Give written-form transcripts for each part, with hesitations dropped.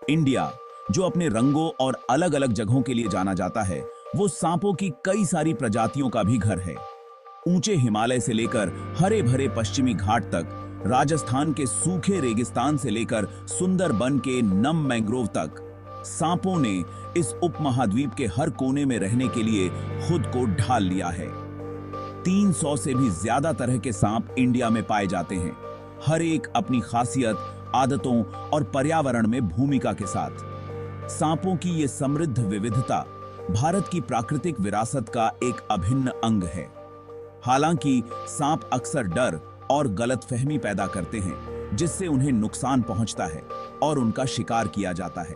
India, जो अपने रंगों और अलग-अलग जगहों के लिए जाना जाता है, वो सांपों की कई सारी प्रजातियों का भी घर है। ऊंचे हिमालय से लेकर हरे भरे पश्चिमी घाट तक, राजस्थान के सूखे रेगिस्तान से लेकर सुंदरबन के नम मैंग्रोव तक, सांपों ने इस उपमहाद्वीप के हर कोने में रहने के लिए खुद को ढाल लिया है। 300 से भी ज्यादा तरह के सांप इंडिया में पाए जाते हैं, हर एक अपनी खासियत, आदतों और पर्यावरण में भूमिका के साथ। सांपों की ये समृद्ध विविधता भारत की प्राकृतिक विरासत का एक अभिन्न अंग है। हालांकि सांप अक्सर डर और गलतफहमी पैदा करते हैं, जिससे उन्हें नुकसान पहुंचता है और उनका शिकार किया जाता है।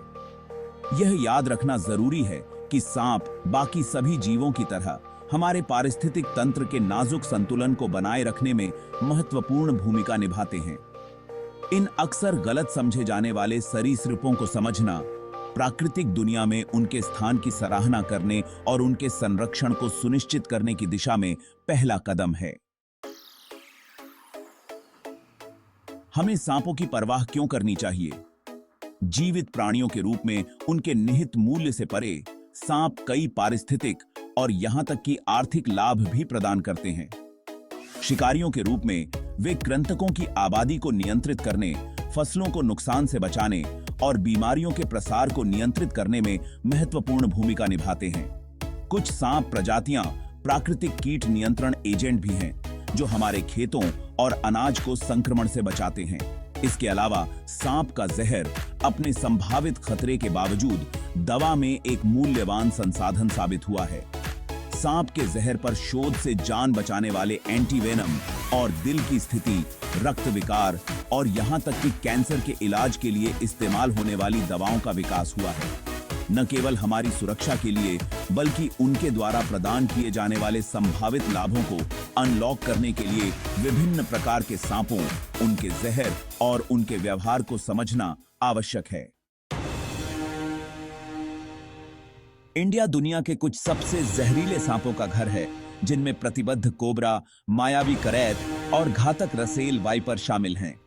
यह याद रखना जरूरी है कि सांप बाकी सभी जीवों की तरह हमारे पारिस्थितिक तंत्र के नाजुक संतुलन को बनाए रखने में महत्वपूर्ण भूमिका निभाते हैं। इन अक्सर गलत समझे जाने वाले सरीसृपों को समझना प्राकृतिक दुनिया में उनके स्थान की सराहना करने और उनके संरक्षण को सुनिश्चित करने की दिशा में पहला कदम है। हमें सांपों की परवाह क्यों करनी चाहिए? जीवित प्राणियों के रूप में उनके निहित मूल्य से परे सांप कई पारिस्थितिक और यहां तक कि आर्थिक लाभ भी प्रदान करते हैं। शिकारियों के रूप में वे कृंतकों की आबादी को नियंत्रित करने, फसलों को नुकसान से बचाने और बीमारियों के प्रसार को नियंत्रित करने में महत्वपूर्ण भूमिका निभाते हैं। कुछ सांप प्रजातियां प्राकृतिक कीट नियंत्रण एजेंट भी हैं, जो हमारे खेतों और अनाज को संक्रमण से बचाते हैं। इसके अलावा सांप का जहर अपने संभावित खतरे के बावजूद दवा में एक मूल्यवान संसाधन साबित हुआ है। सांप के जहर पर शोध से जान बचाने वाले एंटीवेनम और दिल की स्थिति, रक्त विकार और यहां तक कि कैंसर के इलाज के लिए इस्तेमाल होने वाली दवाओं का विकास हुआ है। न केवल हमारी सुरक्षा के लिए, बल्कि उनके द्वारा प्रदान किए जाने वाले संभावित लाभों को अनलॉक करने के लिए विभिन्न प्रकार के सांपों, उनके जहर और उनके व्यवहार को समझना आवश्यक है। इंडिया दुनिया के कुछ सबसे जहरीले सांपों का घर है, जिनमें प्रतिबद्ध कोबरा, मायावी करैत और घातक रसेल वाइपर शामिल हैं।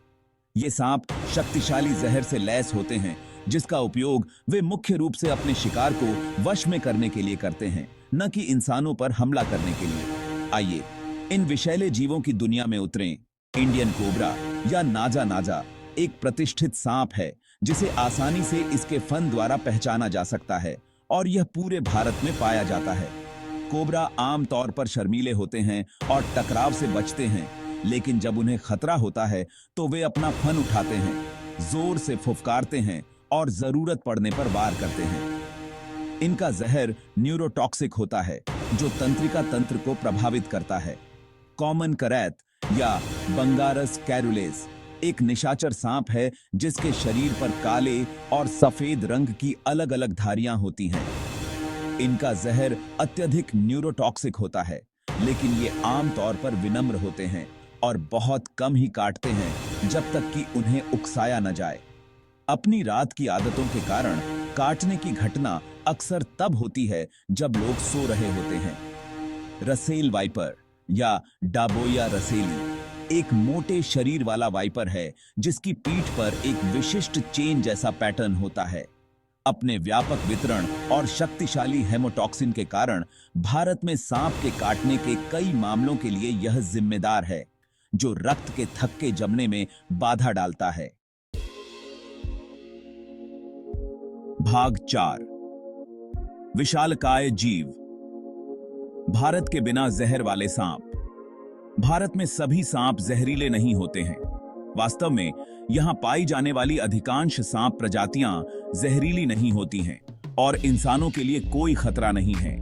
ये सांप शक्तिशाली जहर से लैस होते हैं, जिसका उपयोग वे मुख्य रूप से अपने शिकार को वश में करने के लिए करते हैं, न कि इंसानों पर हमला करने के लिए। आइए इन विषैले जीवों की दुनिया में उतरें। इंडियन कोबरा या नाजा नाजा एक प्रतिष्ठित सांप है, जिसे आसानी से इसके फन द्वारा पहचाना जा सकता है और यह पूरे भारत में पाया जाता है। कोबरा आमतौर पर शर्मीले होते हैं और टकराव से बचते हैं, लेकिन जब उन्हें खतरा होता है तो वे अपना फन उठाते हैं, जोर से फुफकारते हैं और जरूरत पड़ने पर वार करते हैं। इनका जहर न्यूरोटॉक्सिक होता है, जो तंत्रिका तंत्र को प्रभावित करता है। कॉमन करैत या बंगारस कैरुलेस एक निशाचर सांप है, जिसके शरीर पर काले और सफेद रंग की अलग अलग धारियां होती हैं। इनका जहर अत्यधिक न्यूरोटॉक्सिक होता है, लेकिन ये आमतौर पर विनम्र होते हैं और बहुत कम ही काटते हैं, जब तक कि उन्हें उकसाया न जाए। अपनी रात की आदतों के कारण काटने की घटना अक्सर तब होती है जब लोग सो रहे होते हैं। रसेल वाइपर या डाबोया रसेली एक मोटे शरीर वाला वाइपर है, जिसकी पीठ पर एक विशिष्ट चेन जैसा पैटर्न होता है। अपने व्यापक वितरण और शक्तिशाली हेमोटॉक्सिन के कारण भारत में सांप के काटने के कई मामलों के लिए यह जिम्मेदार है, जो रक्त के थक्के जमने में बाधा डालता है। भाग 4। विशालकाय जीव। भारत के बिना जहर वाले सांप। भारत में सभी सांप जहरीले नहीं होते हैं। वास्तव में यहां पाई जाने वाली अधिकांश सांप प्रजातियां जहरीली नहीं होती हैं और इंसानों के लिए कोई खतरा नहीं है।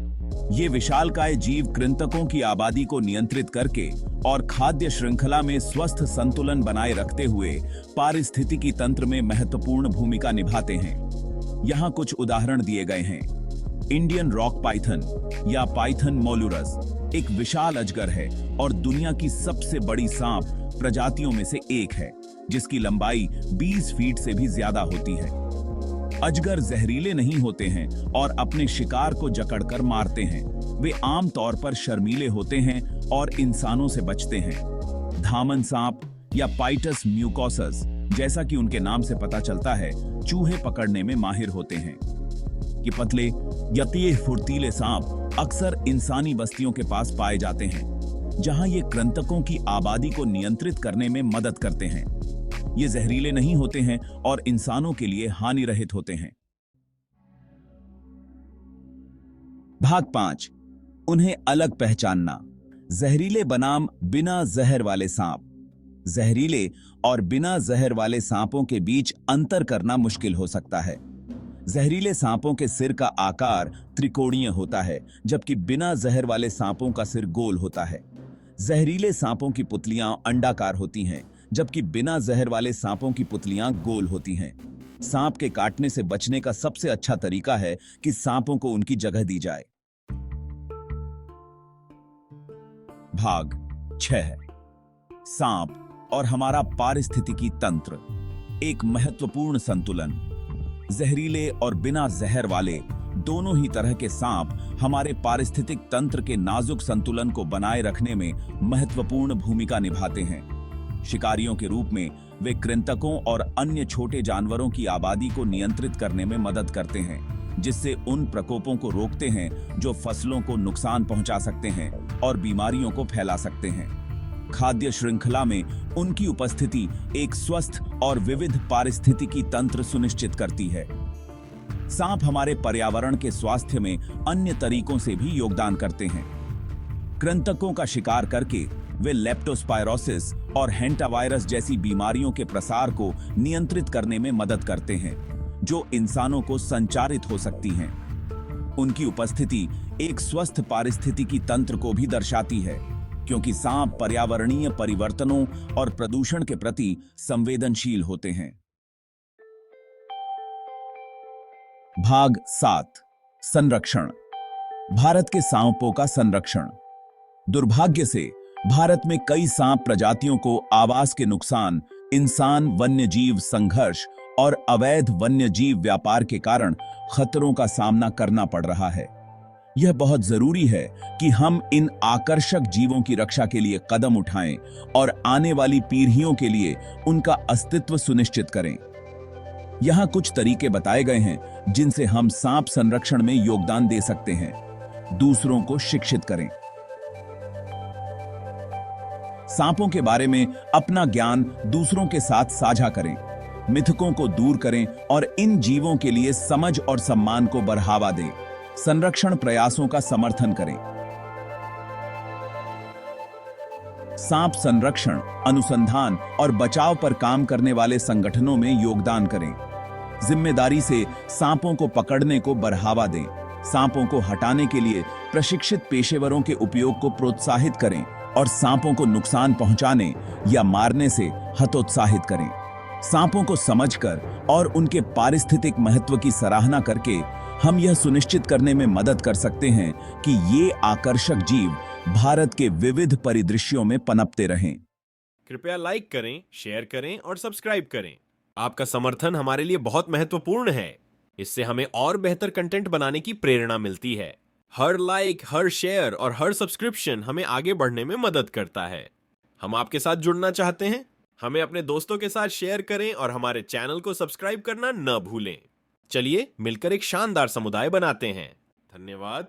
ये विशालकाय जीव कृंतकों की आबादी को नियंत्रित करके और खाद्य श्रृंखला में स्वस्थ संतुलन बनाए रखते हुए पारिस्थितिकी तंत्र में महत्वपूर्ण भूमिका निभाते हैं। यहां कुछ उदाहरण दिए गए हैं। इंडियन रॉक पाइथन या पाइथन मोलुरस एक विशाल अजगर है और दुनिया की सबसे बड़ी सांप प्रजातियों में से एक है, जिसकी लंबाई 20 फीट से भी ज्यादा होती है। अजगर जहरीले नहीं होते हैं और अपने शिकार को जकड़कर मारते हैं। वे आमतौर पर शर्मीले होते हैं और इंसानों से बचते हैं। धामन सांप या पाइटस म्यूकोसस जैसा कि उनके नाम से पता चलता है, चूहे पकड़ने में माहिर होते हैं। कि पतले या तेज फुर्तीले सांप अक्सर इंसानी बस्तियों के पास पाए जाते हैं, जहां ये कृंतकों की आबादी को नियंत्रित करने में मदद करते हैं। ये जहरीले नहीं होते हैं और इंसानों के लिए हानि रहित होते हैं। भाग 5, उन्हें अलग पहचानना। जहरीले बनाम बिना जहर वाले सांप। जहरीले और बिना जहर वाले सांपों के बीच अंतर करना मुश्किल हो सकता है। जहरीले सांपों के सिर का आकार त्रिकोणीय होता है, जबकि बिना जहर वाले सांपों का सिर गोल होता है। जहरीले सांपों की पुतलियां अंडाकार होती हैं, जबकि बिना जहर वाले सांपों की पुतलियां गोल होती हैं। सांप के काटने से बचने का सबसे अच्छा तरीका है कि सांपों को उनकी जगह दी जाए। भाग 6, सांप और हमारा पारिस्थितिकी तंत्र। एक महत्वपूर्ण संतुलन। जहरीले और बिना जहर वाले दोनों ही तरह के सांप हमारे पारिस्थितिक तंत्र के नाजुक संतुलन को बनाए रखने में महत्वपूर्ण भूमिका निभाते हैं। शिकारियों के रूप में वे कृंतकों और अन्य छोटे जानवरों की आबादी को नियंत्रित करने में मदद करते हैं, जिससे उन प्रकोपों को रोकते हैं जो फसलों को नुकसान पहुंचा सकते हैं और बीमारियों को फैला सकते हैं। खाद्य श्रृंखला में उनकी उपस्थिति एक स्वस्थ और विविध पारिस्थितिकी तंत्र सुनिश्चित करती है। सांप हमारे पर्यावरण के स्वास्थ्य में अन्य तरीकों से भी योगदान करते हैं। कृंतकों का शिकार करके वे लेप्टोस्पायरोसिस और हेंटावायरस जैसी बीमारियों के प्रसार को नियंत्रित करने में मदद करते हैं, जो इंसानों को संचारित हो सकती हैं। उनकी उपस्थिति एक स्वस्थ पारिस्थितिकी तंत्र को भी दर्शाती है, क्योंकि सांप पर्यावरणीय परिवर्तनों और प्रदूषण के प्रति संवेदनशील होते हैं। भाग 7, संरक्षण। भारत के सांपों का संरक्षण। दुर्भाग्य से भारत में कई सांप प्रजातियों को आवास के नुकसान, इंसान वन्यजीव संघर्ष और अवैध वन्यजीव व्यापार के कारण खतरों का सामना करना पड़ रहा है। यह बहुत जरूरी है कि हम इन आकर्षक जीवों की रक्षा के लिए कदम उठाएं और आने वाली पीढ़ियों के लिए उनका अस्तित्व सुनिश्चित करें। यहाँ कुछ तरीके बताए गए हैं जिनसे हम सांप संरक्षण में योगदान दे सकते हैं। दूसरों को शिक्षित करें। सांपों के बारे में अपना ज्ञान दूसरों के साथ साझा करें। मिथकों को दूर करें और इन जीवों के लिए समझ और सम्मान को बढ़ावा दें। संरक्षण प्रयासों का समर्थन करें। सांप संरक्षण, अनुसंधान और बचाव पर काम करने वाले संगठनों में योगदान करें। जिम्मेदारी से सांपों को पकड़ने को बढ़ावा दें। सांपों को हटाने के लिए प्रशिक्षित पेशेवरों के उपयोग को प्रोत्साहित करें और सांपों को नुकसान पहुंचाने या मारने से हतोत्साहित करें। सांपों को समझकर और उनके पारिस्थितिक महत्व की सराहना करके हम यह सुनिश्चित करने में मदद कर सकते हैं कि ये आकर्षक जीव भारत के विविध परिदृश्यों में पनपते रहें। कृपया लाइक करें, शेयर करें और सब्सक्राइब करें। आपका समर्थन हमारे लिए बहुत महत्वपूर्ण है। इससे हमें और बेहतर कंटेंट बनाने की प्रेरणा मिलती है। हर लाइक, हर शेयर और हर सब्सक्रिप्शन हमें आगे बढ़ने में मदद करता है। हम आपके साथ जुड़ना चाहते हैं। हमें अपने दोस्तों के साथ शेयर करें और हमारे चैनल को सब्सक्राइब करना न भूलें। चलिए मिलकर एक शानदार समुदाय बनाते हैं। धन्यवाद।